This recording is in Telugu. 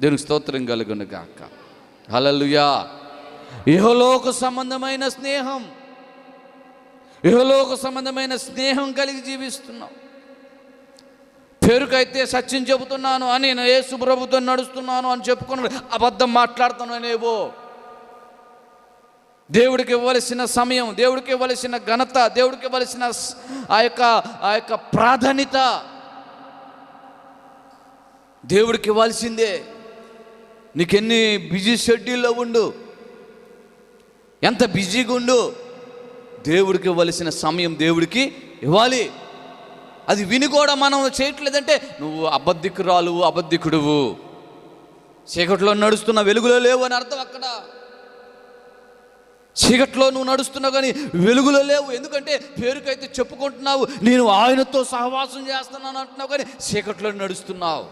దేవునికి స్తోత్రం కలుగును గాక. హల్లెలూయా. ఇహలోక సంబంధమైన స్నేహం, ఇహలోక సంబంధమైన స్నేహం కలిగి జీవిస్తున్నాం. పేరుకైతే సత్యం చెబుతున్నాను అని, నేను యేసు ప్రభుతో నడుస్తున్నాను అని చెప్పుకున్నాడు, అబద్ధం మాట్లాడుతున్నానేవో. దేవుడికి ఇవ్వవలసిన సమయం, దేవుడికి ఇవ్వవలసిన ఘనత, దేవుడికి ఇవ్వవలసిన ఆ యొక్క ప్రాధాన్యత దేవుడికి ఇవ్వాల్సిందే. నీకెన్ని బిజీ షెడ్యూల్లో ఉండు, ఎంత బిజీగా ఉండు, దేవుడికి ఇవ్వవలసిన సమయం దేవుడికి ఇవ్వాలి. అది విని కూడా మనం చేయట్లేదంటే నువ్వు అబద్ధికురాలు, అబద్ధికుడువు, చీకట్లో నడుస్తున్న వెలుగులో లేవు అని అర్థం. అక్కడ చీకట్లో నువ్వు నడుస్తున్నావు కానీ వెలుగులో లేవు. ఎందుకంటే పేరుకైతే చెప్పుకుంటున్నావు, నేను ఆయనతో సహవాసం చేస్తున్నాను అంటున్నావు కానీ చీకట్లో నడుస్తున్నావు.